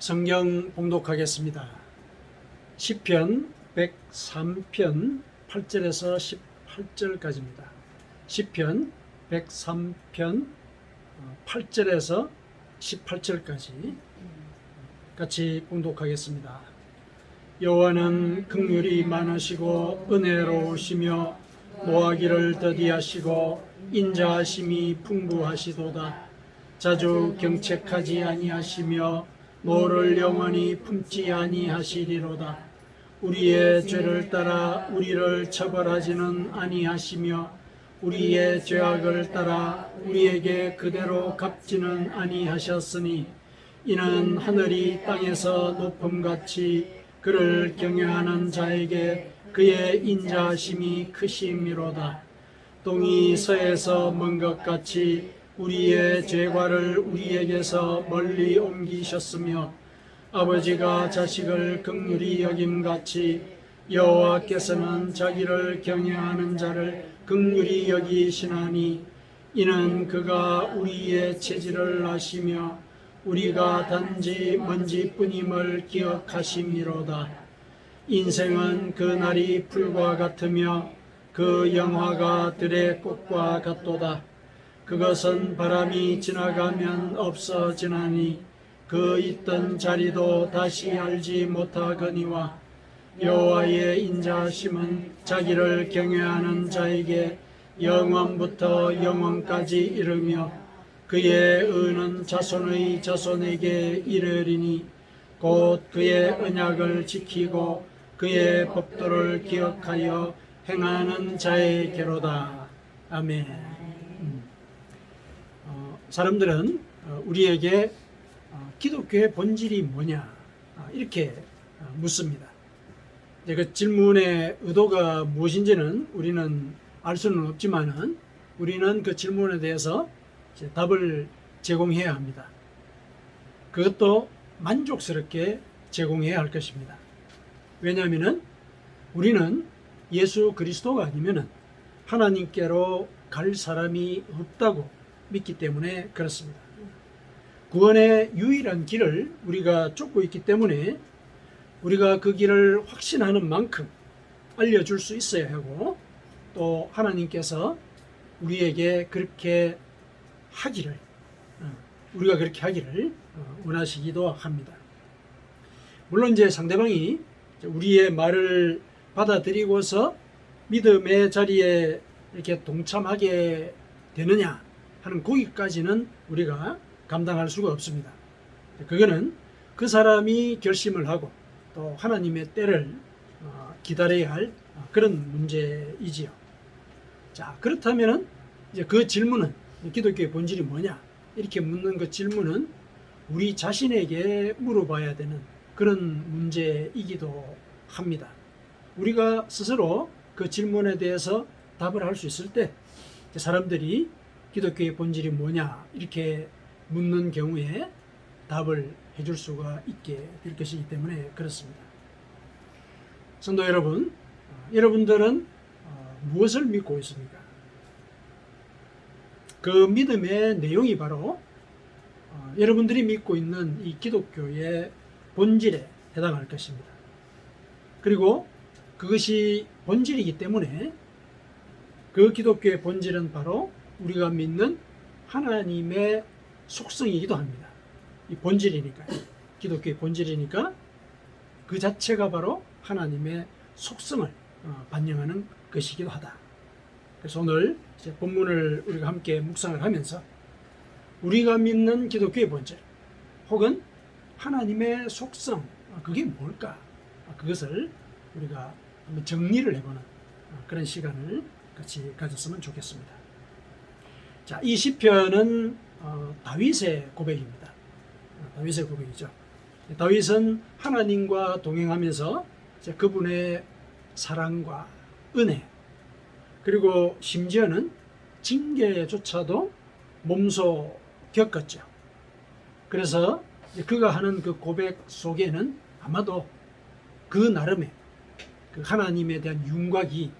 성경 봉독하겠습니다. 시편 103편 8절에서 18절까지입니다. 시편 103편 8절에서 18절까지 같이 봉독하겠습니다. 여호와는 긍휼이 많으시고 은혜로우시며 노하기를 더디하시고 인자하심이 풍부하시도다. 자주 경책하지 아니하시며 노를 영원히 품지 아니하시리로다. 우리의 죄를 따라 우리를 처벌하지는 아니하시며 우리의 죄악을 따라 우리에게 그대로 갚지는 아니하셨으니 이는 하늘이 땅에서 높음같이 그를 경외하는 자에게 그의 인자하심이 크심이로다. 동이 서에서 먼 것 같이 우리의 죄과를 우리에게서 멀리 옮기셨으며 아버지가 자식을 긍휼히 여김같이 여호와께서는 자기를 경외하는 자를 긍휼히 여기시나니 이는 그가 우리의 체질을 아시며 우리가 단지 먼지뿐임을 기억하심이로다. 인생은 그 날이 풀과 같으며 그 영화가 들의 꽃과 같도다. 그것은 바람이 지나가면 없어지나니 그 있던 자리도 다시 알지 못하거니와 여호와의 인자하심은 자기를 경외하는 자에게 영원부터 영원까지 이르며 그의 의는 자손의 자손에게 이르리니 곧 그의 언약을 지키고 그의 법도를 기억하여 행하는 자에게로다. 아멘. 사람들은 우리에게 기독교의 본질이 뭐냐 이렇게 묻습니다. 그 질문의 의도가 무엇인지는 우리는 알 수는 없지만은 우리는 그 질문에 대해서 답을 제공해야 합니다. 그것도 만족스럽게 제공해야 할 것입니다. 왜냐하면은 우리는 예수 그리스도가 아니면은 하나님께로 갈 사람이 없다고 믿기 때문에 그렇습니다. 구원의 유일한 길을 우리가 쫓고 있기 때문에 우리가 그 길을 확신하는 만큼 알려줄 수 있어야 하고 또 하나님께서 우리에게 그렇게 하기를 우리가 그렇게 하기를 원하시기도 합니다. 물론 이제 상대방이 우리의 말을 받아들이고서 믿음의 자리에 이렇게 동참하게 되느냐 하는 거기까지는 우리가 감당할 수가 없습니다. 그거는 그 사람이 결심을 하고 또 하나님의 때를 기다려야 할 그런 문제이지요. 자, 그렇다면은 이제 그 질문은 기독교의 본질이 뭐냐 이렇게 묻는 그 질문은 우리 자신에게 물어봐야 되는 그런 문제이기도 합니다. 우리가 스스로 그 질문에 대해서 답을 할 수 있을 때 사람들이 기독교의 본질이 뭐냐 이렇게 묻는 경우에 답을 해줄 수가 있게 될 것이기 때문에 그렇습니다. 성도 여러분, 여러분들은 무엇을 믿고 있습니까? 그 믿음의 내용이 바로 여러분들이 믿고 있는 이 기독교의 본질에 해당할 것입니다. 그리고 그것이 본질이기 때문에 그 기독교의 본질은 바로 우리가 믿는 하나님의 속성이기도 합니다. 이 본질이니까, 기독교의 본질이니까 그 자체가 바로 하나님의 속성을 반영하는 것이기도 하다. 그래서 오늘 이제 본문을 우리가 함께 묵상을 하면서 우리가 믿는 기독교의 본질 혹은 하나님의 속성 그게 뭘까? 그것을 우리가 한번 정리를 해보는 그런 시간을 같이 가졌으면 좋겠습니다. 자, 이 시편은 다윗의 고백입니다. 다윗의 고백이죠. 다윗은 하나님과 동행하면서 그분의 사랑과 은혜 그리고 심지어는 징계조차도 몸소 겪었죠. 그래서 그가 하는 그 고백 속에는 아마도 그 나름의 그 하나님에 대한 윤곽이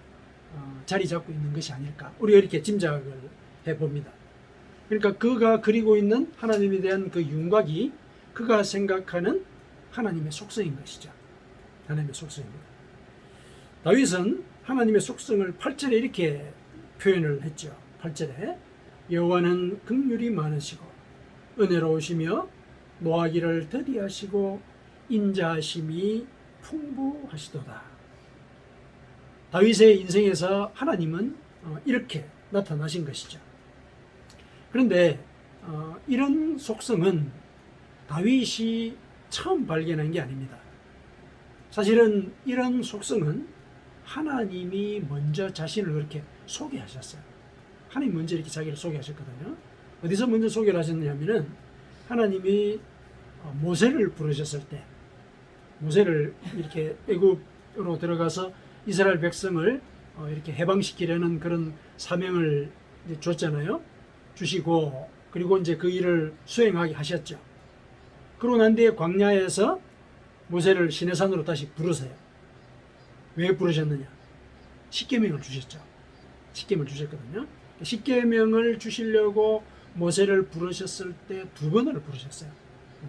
자리 잡고 있는 것이 아닐까 우리가 이렇게 짐작을 해봅니다. 그러니까 그가 그리고 있는 하나님에 대한 그 윤곽이 그가 생각하는 하나님의 속성인 것이죠. 하나님의 속성입니다. 다윗은 하나님의 속성을 8절에 이렇게 표현을 했죠. 8절에 여호와는 긍휼이 많으시고 은혜로우시며 노하기를 더디하시고 인자하심이 풍부하시도다. 다윗의 인생에서 하나님은 이렇게 나타나신 것이죠. 그런데 이런 속성은 다윗이 처음 발견한 게 아닙니다. 사실은 이런 속성은 하나님이 먼저 자신을 그렇게 소개하셨어요. 하나님 먼저 이렇게 자기를 소개하셨거든요. 어디서 먼저 소개를 하셨냐면은 하나님이 모세를 부르셨을 때, 모세를 이렇게 애굽으로 들어가서 이스라엘 백성을 이렇게 해방시키려는 그런 사명을 줬잖아요. 주시고 그리고 이제 그 일을 수행하게 하셨죠. 그러고 난 뒤에 광야에서 모세를 시내산으로 다시 부르세요. 왜 부르셨느냐? 십계명을 주셨죠. 십계명을 주셨거든요. 십계명을 주시려고 모세를 부르셨을 때 두 번을 부르셨어요.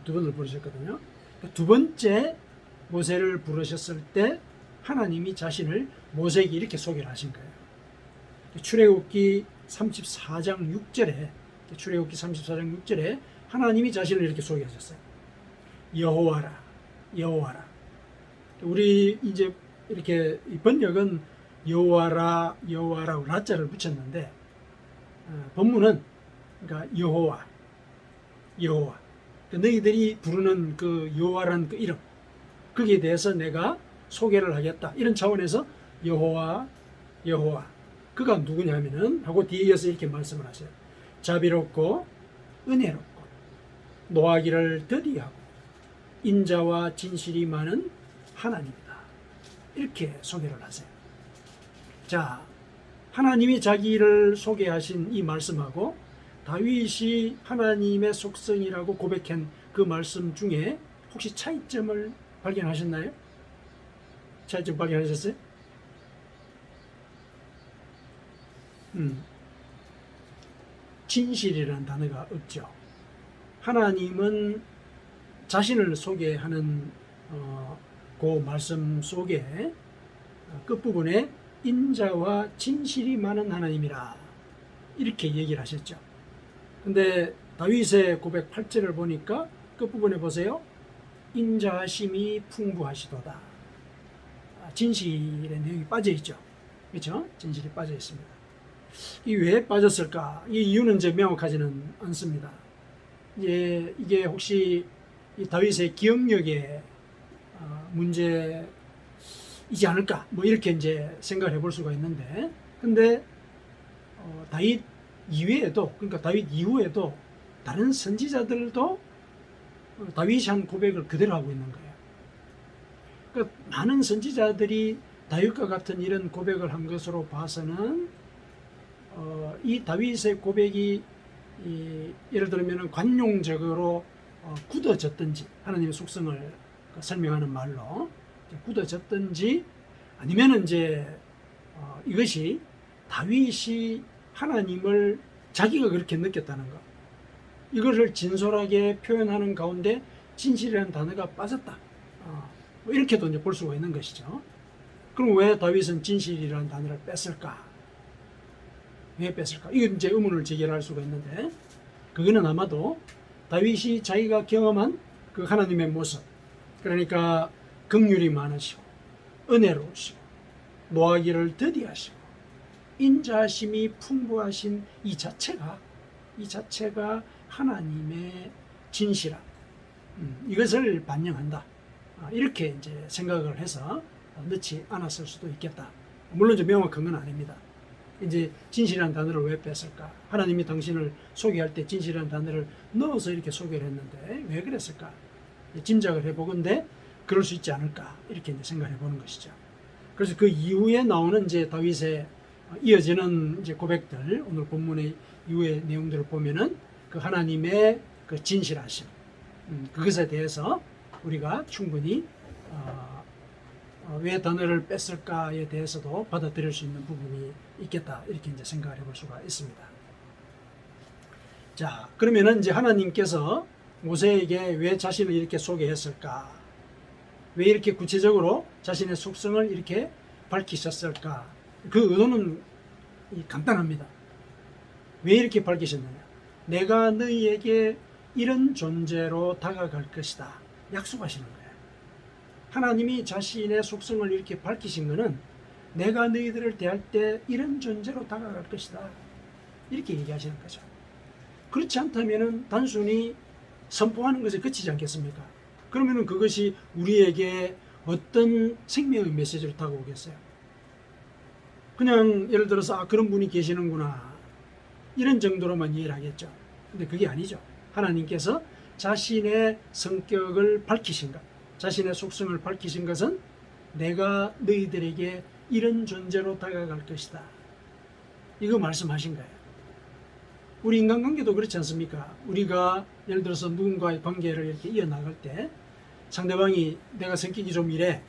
두 번을 부르셨거든요. 두 번째 모세를 부르셨을 때 하나님이 자신을 모세에게 이렇게 소개를 하신 거예요. 출애굽기 34장 6절에 출애굽기 34장 6절에 하나님이 자신을 이렇게 소개하셨어요. 여호와라, 여호와라. 우리 이제 이렇게 번역은 여호와라, 여호와라고 라자를 붙였는데 본문은 그러니까 여호와, 여호와. 너희들이 부르는 그 여호와라는 그 이름, 거기에 대해서 내가 소개를 하겠다. 이런 차원에서 여호와, 여호와. 그가 누구냐면은 하고 뒤에 이어서 이렇게 말씀을 하세요. 자비롭고 은혜롭고 노하기를 더디하고 인자와 진실이 많은 하나님이다. 이렇게 소개를 하세요. 자, 하나님이 자기를 소개하신 이 말씀하고 다윗이 하나님의 속성이라고 고백한 그 말씀 중에 혹시 차이점을 발견하셨나요? 차이점 발견하셨어요? 진실이라는 단어가 없죠. 하나님은 자신을 소개하는 그 말씀 속에 끝부분에 인자와 진실이 많은 하나님이라 이렇게 얘기를 하셨죠. 근데 다윗의 고백 8절을 보니까 끝부분에 보세요. 인자하심이 풍부하시도다. 진실의 내용이 빠져 있죠. 그렇죠? 진실이 빠져 있습니다. 이 왜 빠졌을까? 이 이유는 이제 명확하지는 않습니다. 이게 혹시 이 다윗의 기억력의 문제이지 않을까? 뭐 이렇게 이제 생각을 해볼 수가 있는데, 근데 다윗 이외에도, 그러니까 다윗 이후에도 다른 선지자들도 다윗이 한 고백을 그대로 하고 있는 거예요. 그러니까 많은 선지자들이 다윗과 같은 이런 고백을 한 것으로 봐서는 이 다윗의 고백이 예를 들면 관용적으로 굳어졌든지, 하나님의 속성을 설명하는 말로 굳어졌든지, 아니면 이제 이것이 다윗이 하나님을 자기가 그렇게 느꼈다는 것, 이것을 진솔하게 표현하는 가운데 진실이라는 단어가 빠졌다. 뭐 이렇게도 이제 볼 수가 있는 것이죠. 그럼 왜 다윗은 진실이라는 단어를 뺐을까? 왜 뺐을까? 이건 이제 의문을 제기할 수가 있는데, 그거는 아마도 다윗이 자기가 경험한 그 하나님의 모습, 그러니까 긍휼이 많으시고 은혜로우시고 노하기를 더디하시고 인자하심이 풍부하신 이 자체가 하나님의 진실함, 이것을 반영한다. 이렇게 이제 생각을 해서 넣지 않았을 수도 있겠다. 물론 이제 명확한 건 아닙니다. 이제 진실이라는 단어를 왜 뺐을까? 하나님이 당신을 소개할 때 진실이라는 단어를 넣어서 이렇게 소개를 했는데 왜 그랬을까? 짐작을 해보건데 그럴 수 있지 않을까? 이렇게 이제 생각해 보는 것이죠. 그래서 그 이후에 나오는 이제 다윗의 이어지는 이제 고백들, 오늘 본문의 이후의 내용들을 보면은 그 하나님의 그 진실하심, 그것에 대해서 우리가 충분히 왜 단어를 뺐을까에 대해서도 받아들일 수 있는 부분이 있겠다, 이렇게 이제 생각을 해볼 수가 있습니다. 자, 그러면은 이제 하나님께서 모세에게 왜 자신을 이렇게 소개했을까? 왜 이렇게 구체적으로 자신의 속성을 이렇게 밝히셨을까? 그 의도는 간단합니다. 왜 이렇게 밝히셨느냐? 내가 너희에게 이런 존재로 다가갈 것이다. 약속하시는 거예요. 하나님이 자신의 속성을 이렇게 밝히신 것은 내가 너희들을 대할 때 이런 존재로 다가갈 것이다. 이렇게 얘기하시는 거죠. 그렇지 않다면 단순히 선포하는 것에 그치지 않겠습니까? 그러면 그것이 우리에게 어떤 생명의 메시지를 타고 오겠어요? 그냥 예를 들어서 그런 분이 계시는구나 이런 정도로만 이해를 하겠죠. 근데 그게 아니죠. 하나님께서 자신의 성격을 밝히신 것, 자신의 속성을 밝히신 것은 내가 너희들에게 이런 존재로 다가갈 것이다. 이거 말씀하신 거예요. 우리 인간관계도 그렇지 않습니까? 우리가 예를 들어서 누군가의 관계를 이렇게 이어나갈 때 상대방이 내가 성격이 좀 이래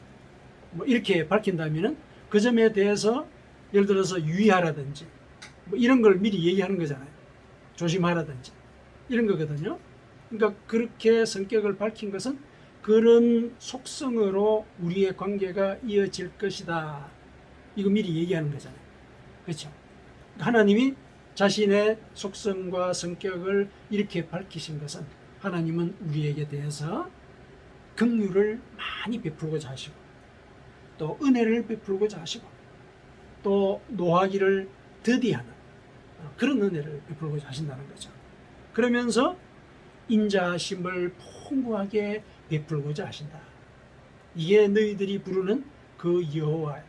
뭐 이렇게 밝힌다면은 그 점에 대해서 예를 들어서 유의하라든지 뭐 이런 걸 미리 얘기하는 거잖아요. 조심하라든지 이런 거거든요. 그러니까 그렇게 성격을 밝힌 것은 그런 속성으로 우리의 관계가 이어질 것이다. 이거 미리 얘기하는 거잖아요. 그렇죠? 하나님이 자신의 속성과 성격을 이렇게 밝히신 것은 하나님은 우리에게 대해서 긍휼을 많이 베풀고자 하시고 또 은혜를 베풀고자 하시고 또 노하기를 더디하는 그런 은혜를 베풀고자 하신다는 거죠. 그러면서 인자하심을 풍부하게 베풀고자 하신다. 이게 너희들이 부르는 그 여호와예요.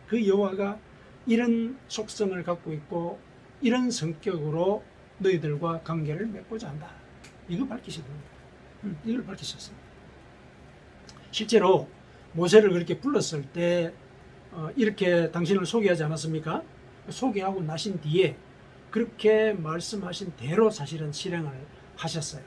그 여호와가 이런 속성을 갖고 있고 이런 성격으로 너희들과 관계를 맺고자 한다. 이거 밝히신 겁니다. 이걸 밝히셨어요. 실제로 모세를 그렇게 불렀을 때 이렇게 당신을 소개하지 않았습니까? 소개하고 나신 뒤에 그렇게 말씀하신 대로 사실은 실행을 하셨어요.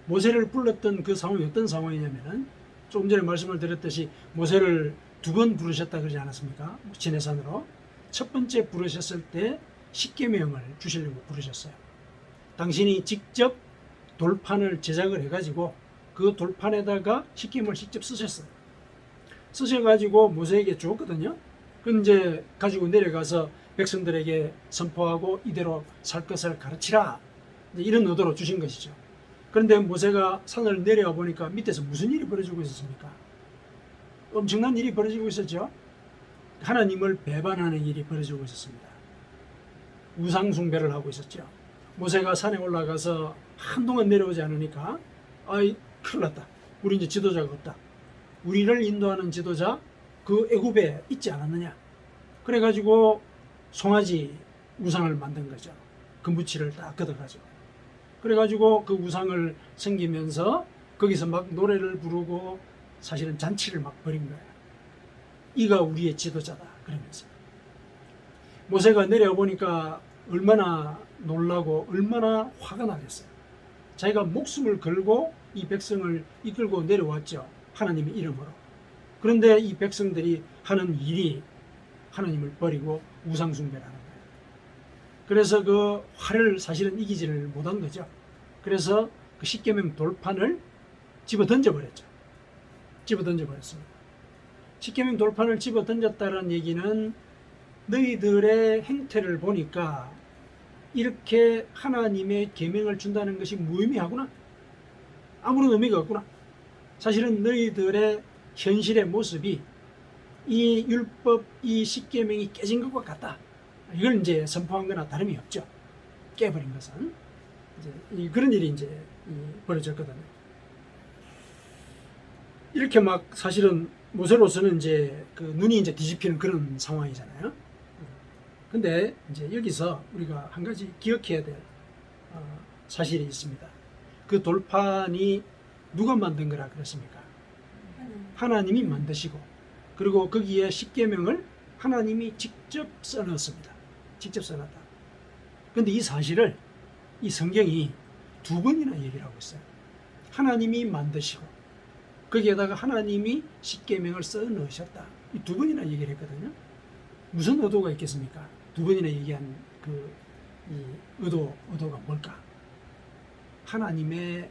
모세를 불렀던 그 상황이 어떤 상황이냐면은 조금 전에 말씀을 드렸듯이 모세를 2번 부르셨다 그러지 않았습니까? 시내산으로. 첫 번째 부르셨을 때 십계명을 주시려고 부르셨어요. 당신이 직접 돌판을 제작을 해가지고 그 돌판에다가 십계명을 직접 쓰셨어요. 쓰셔가지고 모세에게 줬거든요. 그럼 이제 가지고 내려가서 백성들에게 선포하고 이대로 살 것을 가르치라. 이런 의도로 주신 것이죠. 그런데 모세가 산을 내려와 보니까 밑에서 무슨 일이 벌어지고 있었습니까? 엄청난 일이 벌어지고 있었죠. 하나님을 배반하는 일이 벌어지고 있었습니다. 우상 숭배를 하고 있었죠. 모세가 산에 올라가서 한동안 내려오지 않으니까 큰일 났다. 우리 이제 지도자가 없다. 우리를 인도하는 지도자 그 애굽에 있지 않았느냐. 그래가지고 송아지 우상을 만든 거죠. 금부치를 딱 걷어가지고. 그래가지고 그 우상을 섬기면서 거기서 막 노래를 부르고 사실은 잔치를 막 벌인 거예요. 이가 우리의 지도자다 그러면서. 모세가 내려와 보니까 얼마나 놀라고 얼마나 화가 나겠어요. 자기가 목숨을 걸고 이 백성을 이끌고 내려왔죠. 하나님의 이름으로. 그런데 이 백성들이 하는 일이 하나님을 버리고 우상 숭배라는 거예요. 그래서 그 화를 사실은 이기지를 못한 거죠. 그래서 그 십계명 돌판을 집어 던져버렸죠. 집어 던져버렸습니다. 십계명 돌판을 집어 던졌다는 얘기는 너희들의 행태를 보니까 이렇게 하나님의 계명을 준다는 것이 무의미하구나. 아무런 의미가 없구나. 사실은 너희들의 현실의 모습이 이 율법, 이 십계명이 깨진 것과 같다. 이걸 이제 선포한 거나 다름이 없죠. 깨버린 것은. 이제 그런 일이 이제 벌어졌거든요. 이렇게 막 사실은 모세로서는 이제 그 눈이 이제 뒤집히는 그런 상황이잖아요. 근데 이제 여기서 우리가 한 가지 기억해야 될 사실이 있습니다. 그 돌판이 누가 만든 거라 그랬습니까? 하나님이 만드시고 그리고 거기에 십계명을 하나님이 직접 써넣었습니다. 직접 써놨다. 그런데 이 사실을 이 성경이 2번이나 얘기를 하고 있어요. 하나님이 만드시고 거기에다가 하나님이 십계명을 써넣으셨다. 이 2번이나 얘기를 했거든요. 무슨 의도가 있겠습니까? 2번이나 얘기한 이 의도가 뭘까? 하나님의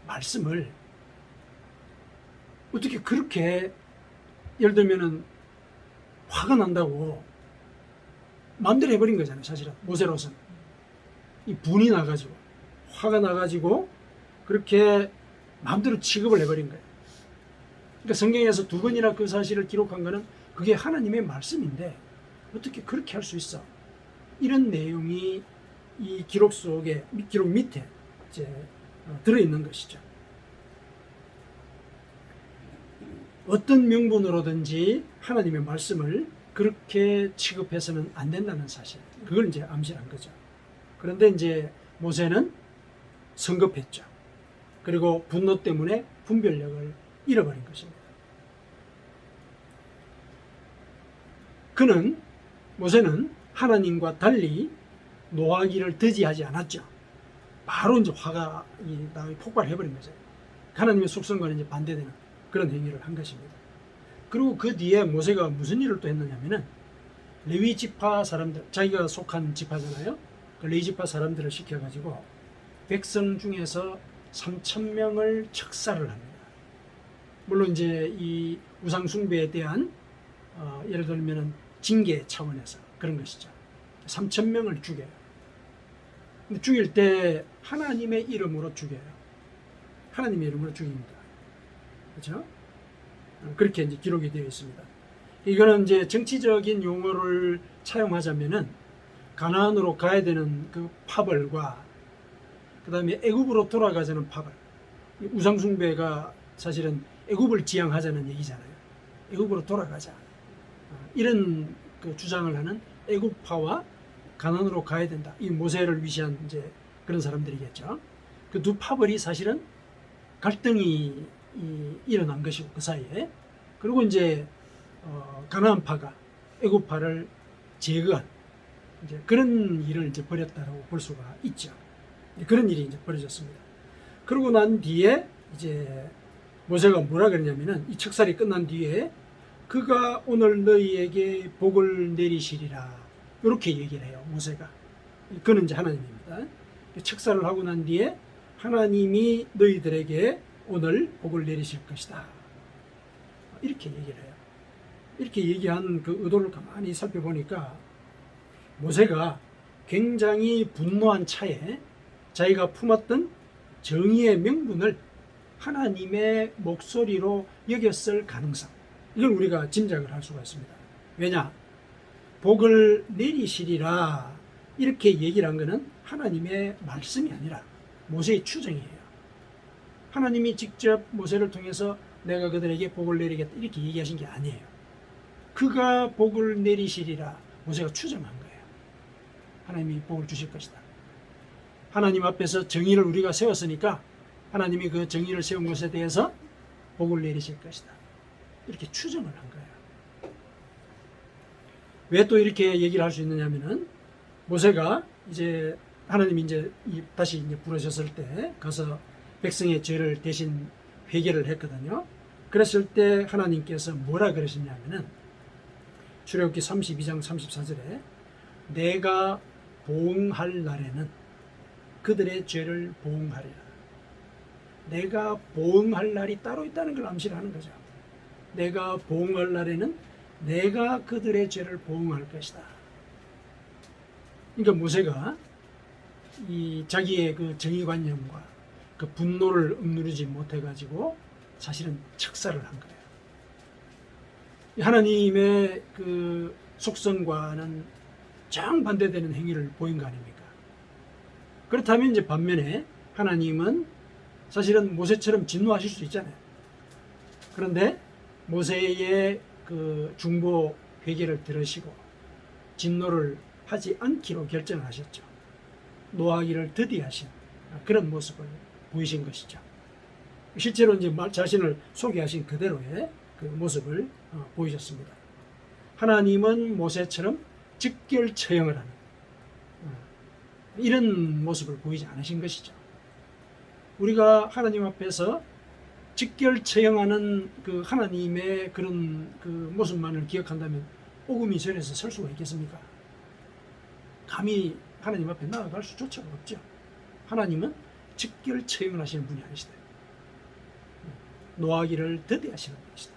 말씀을 어떻게 그렇게 예를 들면은 화가 난다고 마음대로 해버린 거잖아요. 사실은 모세로서는 이 분이 나가지고 화가 나가지고 그렇게 마음대로 취급을 해버린 거예요. 그러니까 성경에서 두 번이나 그 사실을 기록한 거는 그게 하나님의 말씀인데 어떻게 그렇게 할 수 있어? 이런 내용이 이 기록 속에 기록 밑에 이제 들어있는 것이죠. 어떤 명분으로든지 하나님의 말씀을 그렇게 취급해서는 안 된다는 사실, 그걸 이제 암시한 거죠. 그런데 이제 모세는 성급했죠. 그리고 분노 때문에 분별력을 잃어버린 것입니다. 모세는 하나님과 달리 노하기를 더디하지 않았죠. 바로 이제 화가 폭발해버린 거죠. 하나님의 속성과는 이제 반대되는 그런 행위를 한 것입니다. 그리고 그 뒤에 모세가 무슨 일을 또 했느냐면은 레위 지파 사람들, 자기가 속한 지파잖아요. 그 레위 지파 사람들을 시켜가지고 백성 중에서 3,000명을 척살을 합니다. 물론 이제 이 우상 숭배에 대한 예를 들면은 징계 차원에서 그런 것이죠. 3,000명을 죽여요. 근데 죽일 때 하나님의 이름으로 죽여요. 하나님의 이름으로 죽입니다. 그렇죠? 그렇게 이제 기록이 되어 있습니다. 이거는 이제 정치적인 용어를 차용하자면은 가나안으로 가야 되는 그 파벌과 그 다음에 애굽으로 돌아가자는 파벌. 우상 숭배가 사실은 애굽을 지향하자는 얘기잖아요. 애굽으로 돌아가자. 이런 그 주장을 하는 애굽파와 가나안으로 가야 된다. 이 모세를 위시한 이제 그런 사람들이겠죠. 그 두 파벌이 사실은 갈등이 일어난 것이고 그 사이에 그리고 이제 가나안파가 애굽파를 제거한 이제 그런 일을 이제 벌였다라고 볼 수가 있죠. 그런 일이 이제 벌어졌습니다. 그러고 난 뒤에 이제 모세가 뭐라 그러냐면은 이 척살이 끝난 뒤에 그가 오늘 너희에게 복을 내리시리라 이렇게 얘기를 해요. 모세가. 그는 이제 하나님입니다. 척살을 하고 난 뒤에 하나님이 너희들에게 오늘 복을 내리실 것이다. 이렇게 얘기를 해요. 이렇게 얘기한 그 의도를 가만히 살펴보니까 모세가 굉장히 분노한 차에 자기가 품었던 정의의 명분을 하나님의 목소리로 여겼을 가능성, 이걸 우리가 짐작을 할 수가 있습니다. 왜냐? 복을 내리시리라 이렇게 얘기를 한 것은 하나님의 말씀이 아니라 모세의 추정이에요. 하나님이 직접 모세를 통해서 내가 그들에게 복을 내리겠다 이렇게 얘기하신 게 아니에요. 그가 복을 내리시리라 모세가 추정한 거예요. 하나님이 복을 주실 것이다. 하나님 앞에서 정의를 우리가 세웠으니까 하나님이 그 정의를 세운 것에 대해서 복을 내리실 것이다. 이렇게 추정을 한 거예요. 왜 또 이렇게 얘기를 할 수 있느냐면은 모세가 이제 하나님이 이제 다시 이제 부르셨을 때 가서 백성의 죄를 대신 회개를 했거든요. 그랬을 때 하나님께서 뭐라 그러셨냐면은 출애굽기 32장 34절에 내가 보응할 날에는 그들의 죄를 보응하리라. 내가 보응할 날이 따로 있다는 걸 암시를 하는 거죠. 내가 보응할 날에는 내가 그들의 죄를 보응할 것이다. 그러니까 모세가 이 자기의 그 정의관념과 그 분노를 억누르지 못해가지고 사실은 척살을 한 거예요. 하나님의 그 속성과는 정반대되는 행위를 보인 거 아닙니까? 그렇다면 이제 반면에 하나님은 사실은 모세처럼 진노하실 수 있잖아요. 그런데 모세의 그 중보 회개를 들으시고 진노를 하지 않기로 결정을 하셨죠. 노하기를 더디하신 그런 모습을 보이신 것이죠. 실제로 이제 자신을 소개하신 그대로의 그 모습을 보이셨습니다. 하나님은 모세처럼 즉결 처형을 하는 이런 모습을 보이지 않으신 것이죠. 우리가 하나님 앞에서 직결 처형하는 그 하나님의 그런 그 모습만을 기억한다면 오금이 절에서 설 수가 있겠습니까? 감히 하나님 앞에 나아갈 수조차가 없죠. 하나님은 직결 처형을 하시는 분이 아니시다. 노하기를 더디하시는 분이시다.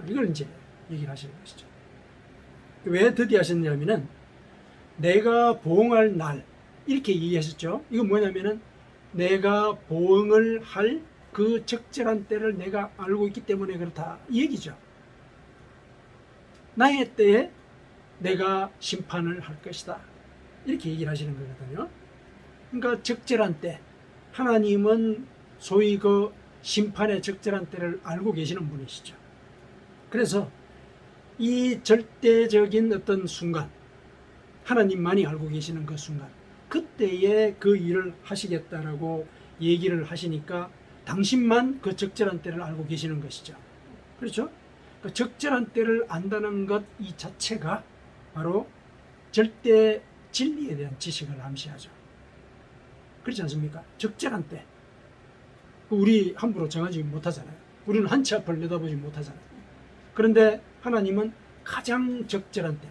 이걸 이제 얘기를 하시는 것이죠. 왜 더디하셨냐면은 내가 보응할 날 이렇게 얘기하셨죠. 이건 뭐냐면은 내가 보응을 할 그 적절한 때를 내가 알고 있기 때문에 그렇다 이 얘기죠. 나의 때에 내가 심판을 할 것이다 이렇게 얘기를 하시는 거거든요. 그러니까 적절한 때, 하나님은 소위 그 심판의 적절한 때를 알고 계시는 분이시죠. 그래서 이 절대적인 어떤 순간, 하나님만이 알고 계시는 그 순간, 그때에 그 일을 하시겠다라고 얘기를 하시니까 당신만 그 적절한 때를 알고 계시는 것이죠. 그렇죠? 그 적절한 때를 안다는 것 이 자체가 바로 절대 진리에 대한 지식을 암시하죠. 그렇지 않습니까? 적절한 때. 우리 함부로 정하지 못하잖아요. 우리는 한 치 앞을 내다보지 못하잖아요. 그런데 하나님은 가장 적절한 때,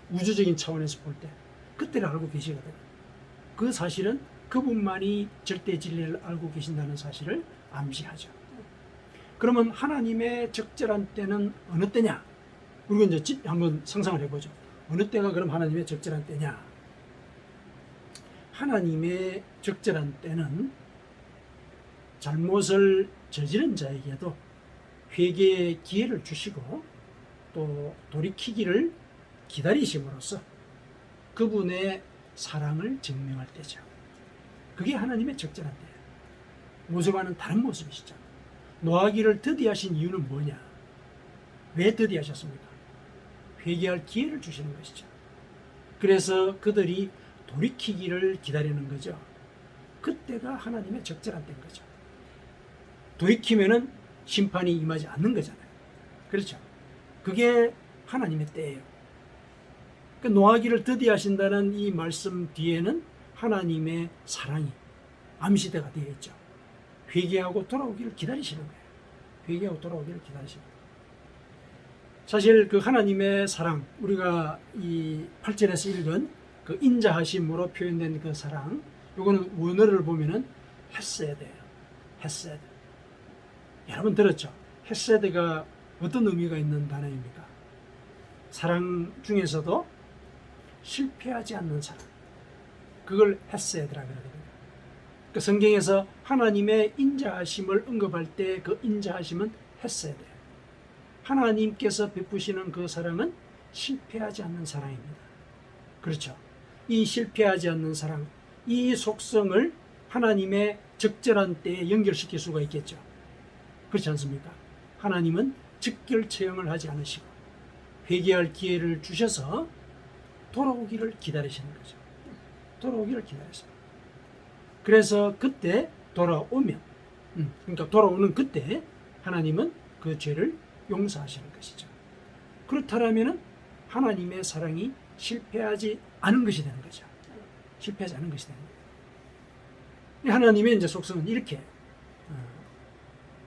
우주적인 차원에서 볼 때, 그때를 알고 계시거든요. 그 사실은 그분만이 절대 진리를 알고 계신다는 사실을 암시하죠. 그러면 하나님의 적절한 때는 어느 때냐? 우리가 이제 한번 상상을 해보죠. 어느 때가 그럼 하나님의 적절한 때냐? 하나님의 적절한 때는 잘못을 저지른 자에게도 회개의 기회를 주시고 또 돌이키기를 기다리심으로써 그분의 사랑을 증명할 때죠. 그게 하나님의 적절한 때예요. 모세와는 다른 모습이시죠. 노하기를 더디하신 이유는 뭐냐? 왜 더디하셨습니까? 회개할 기회를 주시는 것이죠. 그래서 그들이 돌이키기를 기다리는 거죠. 그때가 하나님의 적절한 때인 거죠. 돌이키면은 심판이 임하지 않는 거잖아요. 그렇죠? 그게 하나님의 때예요. 그 노하기를 더디하신다는 이 말씀 뒤에는 하나님의 사랑이 암시대가 되어 있죠. 회개하고 돌아오기를 기다리시는 거예요. 회개하고 돌아오기를 기다리시는 거예요. 사실 그 하나님의 사랑, 우리가 이 8절에서 읽은 그 인자하심으로 표현된 그 사랑, 이거는 원어를 보면은 헤세드예요. 헤세드. 여러분 들었죠? 헤세드가 어떤 의미가 있는 단어입니까? 사랑 중에서도 실패하지 않는 사랑. 그걸 헤세드라 그러거든요. 그 성경에서 하나님의 인자하심을 언급할 때 그 인자하심은 헤세드예요. 하나님께서 베푸시는 그 사랑은 실패하지 않는 사랑입니다. 그렇죠? 이 실패하지 않는 사랑, 이 속성을 하나님의 적절한 때에 연결시킬 수가 있겠죠. 그렇지 않습니까? 하나님은 직결 처형을 하지 않으시고 회개할 기회를 주셔서 돌아오기를 기다리시는 거죠. 돌아오기를 기다리세요. 그래서 그때 돌아오면, 그러니까 돌아오는 그때 하나님은 그 죄를 용서하시는 것이죠. 그렇다면 하나님의 사랑이 실패하지 않은 것이 되는 거죠. 실패하지 않은 것이 되는 거예요. 하나님의 이제 속성은 이렇게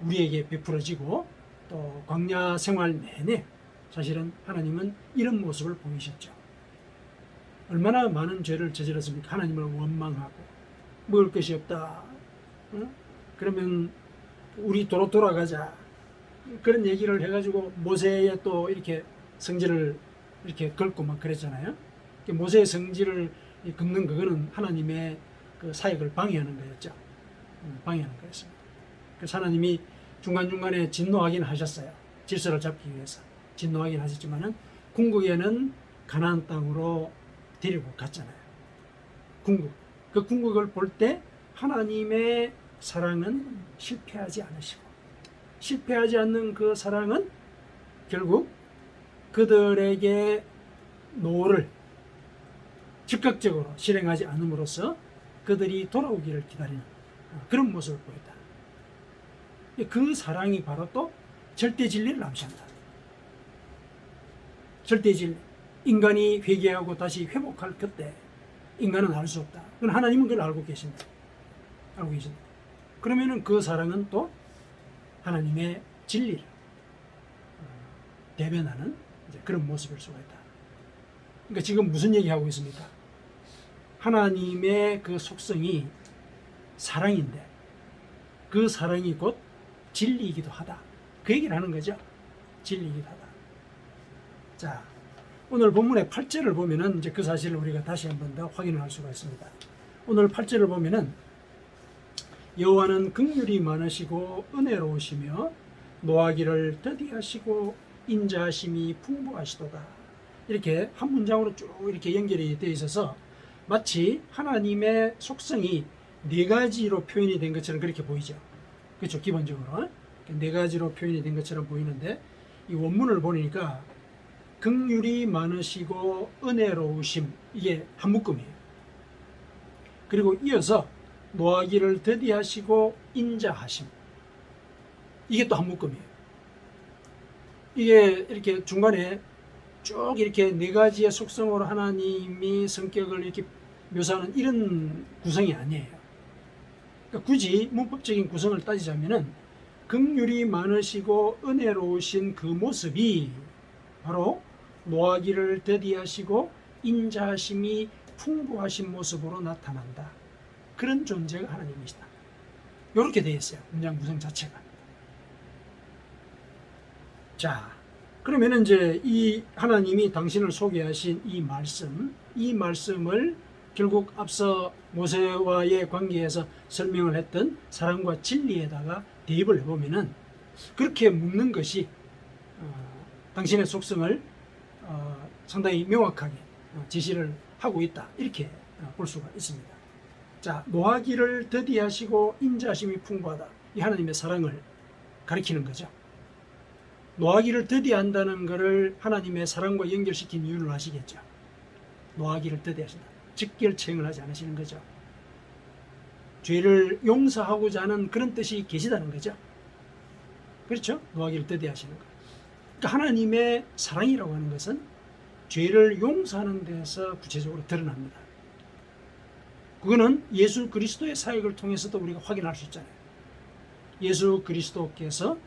우리에게 베풀어지고 또 광야 생활 내내 사실은 하나님은 이런 모습을 보이셨죠. 얼마나 많은 죄를 저질렀습니까? 하나님을 원망하고 먹을 것이 없다. 그러면 우리 도로 돌아가자. 그런 얘기를 해가지고 모세의 또 이렇게 성질을 이렇게 긁고 막 그랬잖아요. 모세의 성질을 긁는 그거는 하나님의 그 사역을 방해하는 거였죠. 방해하는 거였습니다. 그래서 하나님이 중간중간에 진노하긴 하셨어요. 질서를 잡기 위해서 진노하긴 하셨지만은 궁극에는 가나안 땅으로 데리고 갔잖아요. 궁극. 그 궁극을 볼 때 하나님의 사랑은 실패하지 않으시고 실패하지 않는 그 사랑은 결국 그들에게 노를 즉각적으로 실행하지 않음으로써 그들이 돌아오기를 기다리는 그런 모습을 보였다. 그 사랑이 바로 또 절대 진리를 암시한다. 절대 진리. 인간이 회개하고 다시 회복할 그때 인간은 알 수 없다. 그건 하나님은 그걸 알고 계신다. 알고 계신다. 그러면은 그 사랑은 또 하나님의 진리를 대변하는 그런 모습일 수가 있다. 그러니까 지금 무슨 얘기하고 있습니까? 하나님의 그 속성이 사랑인데 그 사랑이 곧 진리이기도 하다. 그 얘기를 하는 거죠. 진리이기도 하다. 자, 오늘 본문의 8절을 보면은 이제 그 사실을 우리가 다시 한 번 더 확인을 할 수가 있습니다. 오늘 8절을 보면은 여호와는 긍휼이 많으시고 은혜로우시며 노하기를 더디하시고 인자하심이 풍부하시도다. 이렇게 한 문장으로 쭉 이렇게 연결이 되어 있어서 마치 하나님의 속성이 네 가지로 표현이 된 것처럼 그렇게 보이죠. 그렇죠. 기본적으로 네 가지로 표현이 된 것처럼 보이는데 이 원문을 보니까 긍휼이 많으시고 은혜로우심, 이게 한 묶음이에요. 그리고 이어서 노하기를 더디하시고 인자하심, 이게 또 한 묶음이에요. 이게 이렇게 중간에 쭉 이렇게 네 가지의 속성으로 하나님이 성격을 이렇게 묘사하는 이런 구성이 아니에요. 그러니까 굳이 문법적인 구성을 따지자면은 긍휼이 많으시고 은혜로우신 그 모습이 바로 노하기를 더디하시고 인자하심이 풍부하신 모습으로 나타난다. 그런 존재가 하나님이시다. 이렇게 되어 있어요. 문장 구성 자체가. 자, 그러면 이제 이 하나님이 당신을 소개하신 이 말씀을 결국 앞서 모세와의 관계에서 설명을 했던 사랑과 진리에다가 대입을 해보면은 그렇게 묻는 것이 당신의 속성을 상당히 명확하게 지시를 하고 있다. 이렇게 볼 수가 있습니다. 자, 노하기를 더디하시고 인자심이 풍부하다. 이 하나님의 사랑을 가리키는 거죠. 노하기를 더디한다는 것을 하나님의 사랑과 연결시킨 이유를 아시겠죠. 노하기를 더디하신다. 직결체행을 하지 않으시는 거죠. 죄를 용서하고자 하는 그런 뜻이 계시다는 거죠. 그렇죠? 노하기를 더디하시는 것. 그러니까 하나님의 사랑이라고 하는 것은 죄를 용서하는 데서 구체적으로 드러납니다. 그거는 예수 그리스도의 사역을 통해서도 우리가 확인할 수 있잖아요. 예수 그리스도께서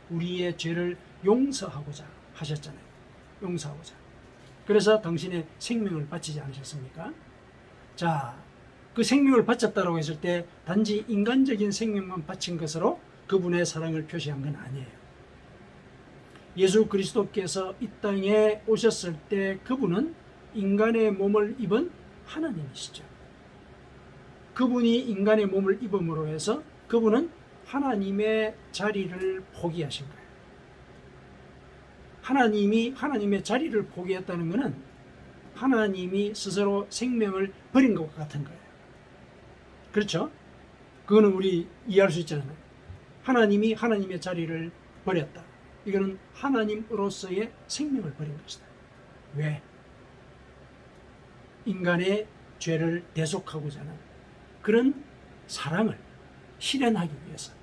우리의 죄를 용서하고자 하셨잖아요. 용서하고자. 그래서 당신의 생명을 바치지 않으셨습니까? 자, 그 생명을 바쳤다고 했을 때 단지 인간적인 생명만 바친 것으로 그분의 사랑을 표시한 건 아니에요. 예수 그리스도께서 이 땅에 오셨을 때 그분은 인간의 몸을 입은 하나님이시죠. 그분이 인간의 몸을 입음으로 해서 그분은 하나님의 자리를 포기하신 거예요. 하나님이 하나님의 자리를 포기했다는 것은 하나님이 스스로 생명을 버린 것과 같은 거예요. 그렇죠? 그거는 우리 이해할 수 있잖아요. 하나님이 하나님의 자리를 버렸다. 이거는 하나님으로서의 생명을 버린 것이다. 왜? 인간의 죄를 대속하고자 하는 그런 사랑을 실현하기 위해서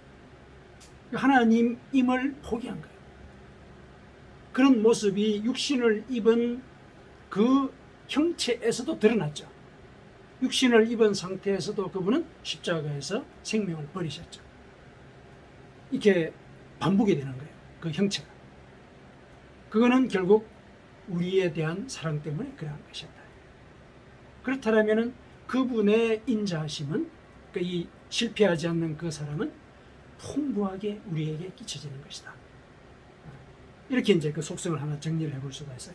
하나님임을 포기한 거예요. 그런 모습이 육신을 입은 그 형체에서도 드러났죠. 육신을 입은 상태에서도 그분은 십자가에서 생명을 버리셨죠. 이렇게 반복이 되는 거예요. 그 형체가. 그거는 결국 우리에 대한 사랑 때문에 그러한 것이었다. 그렇다면 그분의 인자하심은, 그러니까 이 실패하지 않는 그 사랑은 풍부하게 우리에게 끼쳐지는 것이다. 이렇게 이제 그 속성을 하나 정리를 해볼 수가 있어요.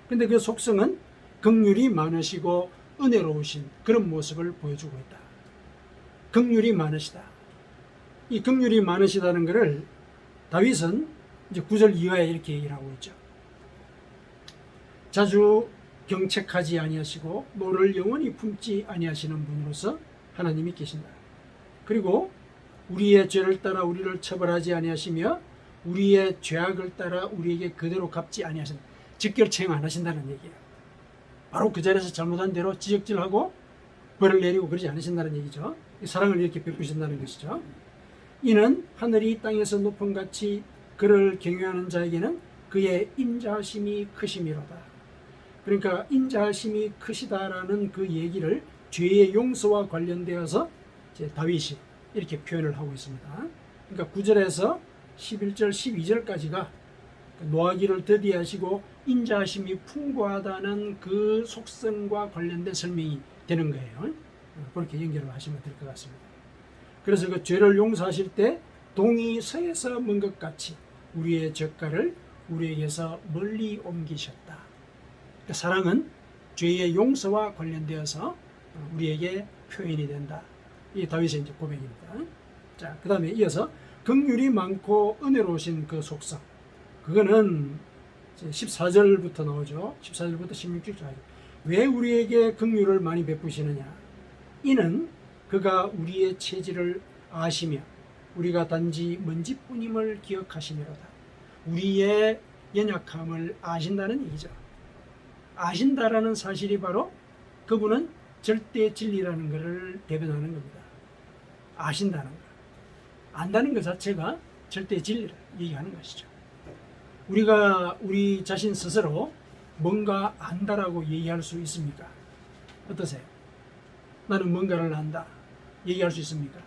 근데 그 속성은 긍휼이 많으시고 은혜로우신 그런 모습을 보여주고 있다. 긍휼이 많으시다. 이 긍휼이 많으시다는 것을 다윗은 이제 9절 이하에 이렇게 얘기를 하고 있죠. 자주 경책하지 아니하시고 노를 영원히 품지 아니하시는 분으로서 하나님이 계신다. 그리고 우리의 죄를 따라 우리를 처벌하지 아니하시며 우리의 죄악을 따라 우리에게 그대로 갚지 아니하신다. 직결체행 안 하신다는 얘기예요. 바로 그 자리에서 잘못한 대로 지적질하고 벌을 내리고 그러지 않으신다는 얘기죠. 사랑을 이렇게 베푸신다는 것이죠. 이는 하늘이 땅에서 높은 같이 그를 경외하는 자에게는 그의 인자하심이 크심이로다. 그러니까 인자하심이 크시다라는 그 얘기를 죄의 용서와 관련되어서 이제 다윗이 이렇게 표현을 하고 있습니다. 그러니까 9절에서 11절, 12절까지가 노하기를 더디하시고 인자하심이 풍부하다는 그 속성과 관련된 설명이 되는 거예요. 그렇게 연결을 하시면 될 것 같습니다. 그래서 그 죄를 용서하실 때 동이 서에서 먼 것 같이 우리의 젓가를 우리에게서 멀리 옮기셨다. 그러니까 사랑은 죄의 용서와 관련되어서 우리에게 표현이 된다. 이게 다윗의 이제 고백입니다. 자, 그 다음에 이어서 긍휼이 많고 은혜로우신 그 속성. 그거는 14절부터 나오죠. 14절부터 16절까지. 왜 우리에게 긍휼을 많이 베푸시느냐? 이는 그가 우리의 체질을 아시며 우리가 단지 먼지뿐임을 기억하시미로다. 우리의 연약함을 아신다는 얘기죠. 아신다라는 사실이 바로 그분은 절대 진리라는 것을 대변하는 겁니다. 아신다는 것. 안다는 것 자체가 절대 진리를 얘기하는 것이죠. 우리가 우리 자신 스스로 뭔가 안다라고 얘기할 수 있습니까? 어떠세요? 나는 뭔가를 안다. 얘기할 수 있습니까?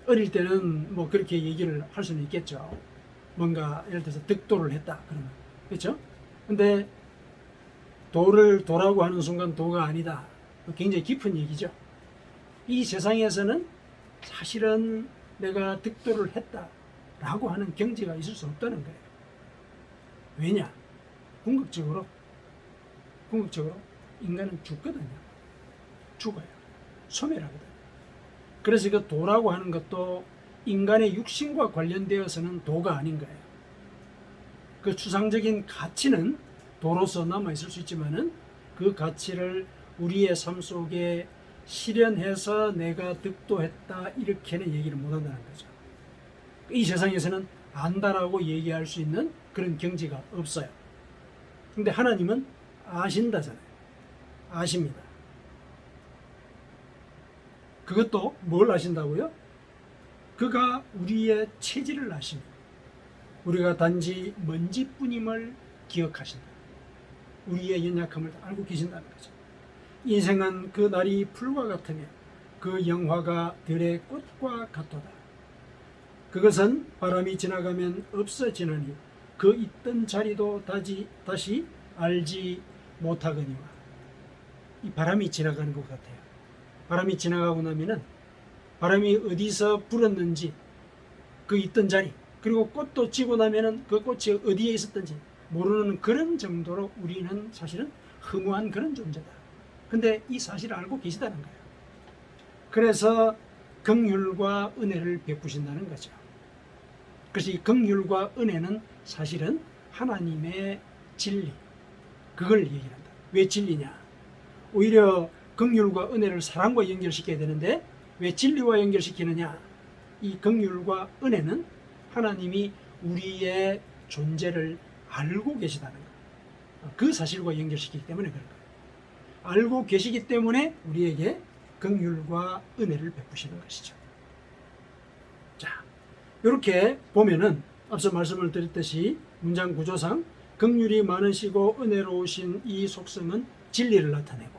어릴 때는 뭐 그렇게 얘기를 할 수는 있겠죠. 뭔가 예를 들어서 득도를 했다. 그러면. 그렇죠? 근데 도라고 하는 순간 도가 아니다. 굉장히 깊은 얘기죠. 이 세상에서는 사실은 내가 득도를 했다라고 하는 경지가 있을 수 없다는 거예요. 왜냐? 궁극적으로 인간은 죽거든요. 죽어요. 소멸하거든요. 그래서 그 도라고 하는 것도 인간의 육신과 관련되어서는 도가 아닌 거예요. 그 추상적인 가치는 도로서 남아있을 수 있지만은 그 가치를 우리의 삶 속에 실현해서 내가 득도했다 이렇게는 얘기를 못한다는 거죠. 이 세상에서는 안다라고 얘기할 수 있는 그런 경지가 없어요. 근데 하나님은 아신다잖아요. 아십니다. 그것도 뭘 아신다고요? 그가 우리의 체질을 아십니다. 우리가 단지 먼지뿐임을 기억하신다. 우리의 연약함을 알고 계신다는 거죠. 인생은 그 날이 풀과 같으며 그 영화가 들의 꽃과 같도다. 그것은 바람이 지나가면 없어지느니 그 있던 자리도 다시 알지 못하거니와. 이 바람이 지나가는 것 같아요. 바람이 지나가고 나면은 바람이 어디서 불었는지 그 있던 자리, 그리고 꽃도 지고 나면은 그 꽃이 어디에 있었던지 모르는 그런 정도로 우리는 사실은 허무한 그런 존재다. 근데 이 사실을 알고 계시다는 거예요. 그래서 긍휼과 은혜를 베푸신다는 거죠. 그래서 이 긍휼과 은혜는 사실은 하나님의 진리, 그걸 얘기한다. 왜 진리냐? 오히려 긍휼과 은혜를 사랑과 연결시켜야 되는데 왜 진리와 연결시키느냐? 이 긍휼과 은혜는 하나님이 우리의 존재를 알고 계시다는 거예요. 그 사실과 연결시키기 때문에 그런 거예요. 알고 계시기 때문에 우리에게 긍휼과 은혜를 베푸시는 것이죠. 자, 이렇게 보면은 앞서 말씀을 드렸듯이 문장 구조상 긍휼이 많으시고 은혜로우신 이 속성은 진리를 나타내고,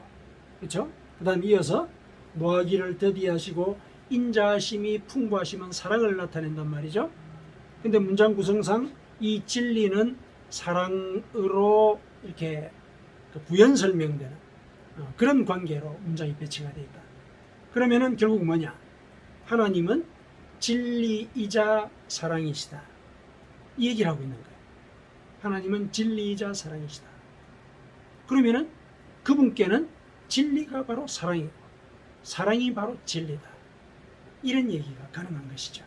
그렇죠? 그 다음 이어서 노하기를 더디하시고 인자하심이 풍부하심은 사랑을 나타낸단 말이죠. 근데 문장 구성상 이 진리는 사랑으로 이렇게 부연 설명되는 그런 관계로 문장이 배치가 되어 있다. 그러면은 결국 뭐냐? 하나님은 진리이자 사랑이시다. 이 얘기를 하고 있는 거예요. 하나님은 진리이자 사랑이시다. 그러면은 그분께는 진리가 바로 사랑이고 사랑이 바로 진리다. 이런 얘기가 가능한 것이죠.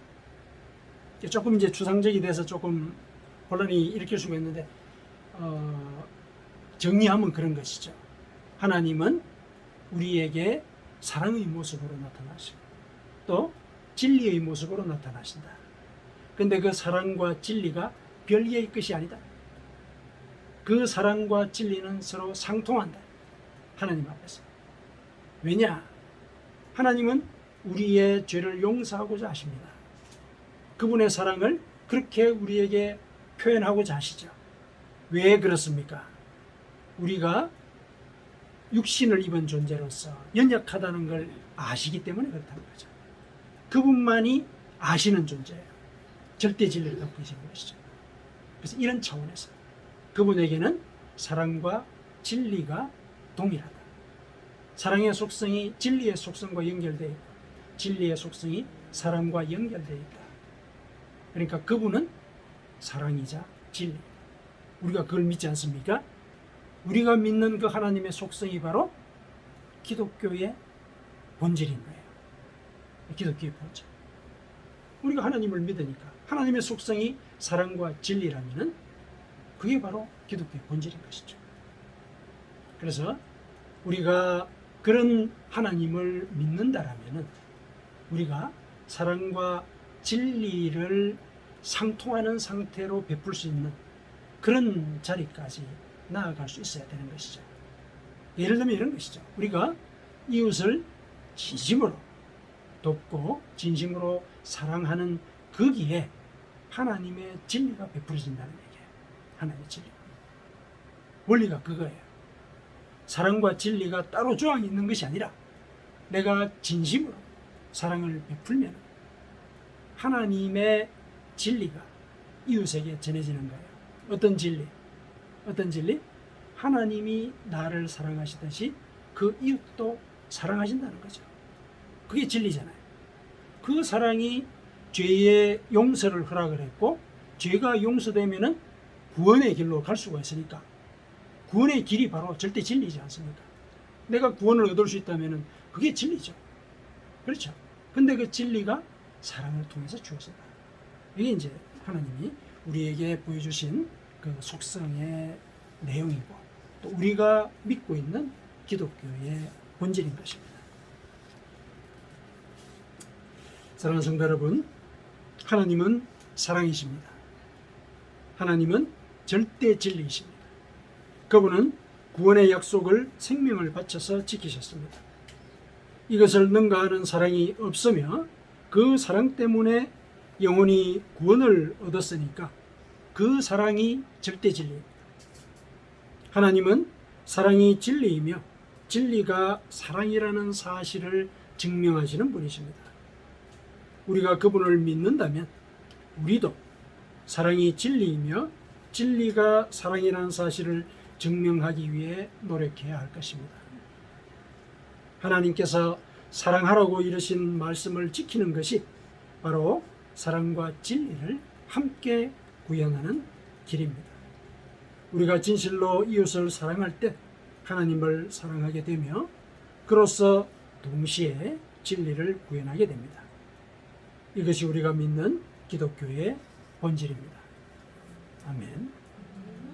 조금 이제 추상적이 돼서 조금 혼란이 일으킬 수가 있는데 정리하면 그런 것이죠. 하나님은 우리에게 사랑의 모습으로 나타나시고 또 진리의 모습으로 나타나신다. 그런데 그 사랑과 진리가 별개의 것이 아니다. 그 사랑과 진리는 서로 상통한다. 하나님 앞에서. 왜냐? 하나님은 우리의 죄를 용서하고자 하십니다. 그분의 사랑을 그렇게 우리에게 표현하고자 하시죠. 왜 그렇습니까? 우리가 육신을 입은 존재로서 연약하다는 걸 아시기 때문에 그렇다는 거죠. 그분만이 아시는 존재예요. 절대 진리를 갖고 계시는 것이죠. 그래서 이런 차원에서 그분에게는 사랑과 진리가 동일하다. 사랑의 속성이 진리의 속성과 연결되어 있고 진리의 속성이 사랑과 연결되어 있다. 그러니까 그분은 사랑이자 진리. 우리가 그걸 믿지 않습니까? 우리가 믿는 그 하나님의 속성이 바로 기독교의 본질인 거예요. 기독교의 본질. 우리가 하나님을 믿으니까 하나님의 속성이 사랑과 진리라면은 그게 바로 기독교의 본질인 것이죠. 그래서 우리가 그런 하나님을 믿는다라면은 우리가 사랑과 진리를 상통하는 상태로 베풀 수 있는 그런 자리까지 나아갈 수 있어야 되는 것이죠. 예를 들면 이런 것이죠. 우리가 이웃을 진심으로 돕고 진심으로 사랑하는 거기에 하나님의 진리가 베풀어진다는 얘기예요. 하나님의 진리. 원리가 그거예요. 사랑과 진리가 따로 조항이 있는 것이 아니라 내가 진심으로 사랑을 베풀면 하나님의 진리가 이웃에게 전해지는 거예요. 어떤 진리? 어떤 진리? 하나님이 나를 사랑하시듯이 그 이웃도 사랑하신다는 거죠. 그게 진리잖아요. 그 사랑이 죄의 용서를 허락을 했고 죄가 용서되면은 구원의 길로 갈 수가 있으니까 구원의 길이 바로 절대 진리지 않습니까? 내가 구원을 얻을 수 있다면은 그게 진리죠. 그렇죠. 근데 그 진리가 사랑을 통해서 주어진다. 이게 이제 하나님이 우리에게 보여주신 그 속성의 내용이고 또 우리가 믿고 있는 기독교의 본질인 것입니다. 사랑하는 성도 여러분, 하나님은 사랑이십니다. 하나님은 절대 진리이십니다. 그분은 구원의 약속을 생명을 바쳐서 지키셨습니다. 이것을 능가하는 사랑이 없으며 그 사랑 때문에 영혼이 구원을 얻었으니까 그 사랑이 절대 진리입니다. 하나님은 사랑이 진리이며 진리가 사랑이라는 사실을 증명하시는 분이십니다. 우리가 그분을 믿는다면 우리도 사랑이 진리이며 진리가 사랑이라는 사실을 증명하기 위해 노력해야 할 것입니다. 하나님께서 사랑하라고 이르신 말씀을 지키는 것이 바로 사랑과 진리를 함께 구현하는 길입니다. 우리가 진실로 이웃을 사랑할 때 하나님을 사랑하게 되며 그로써 동시에 진리를 구현하게 됩니다. 이것이 우리가 믿는 기독교의 본질입니다. 아멘.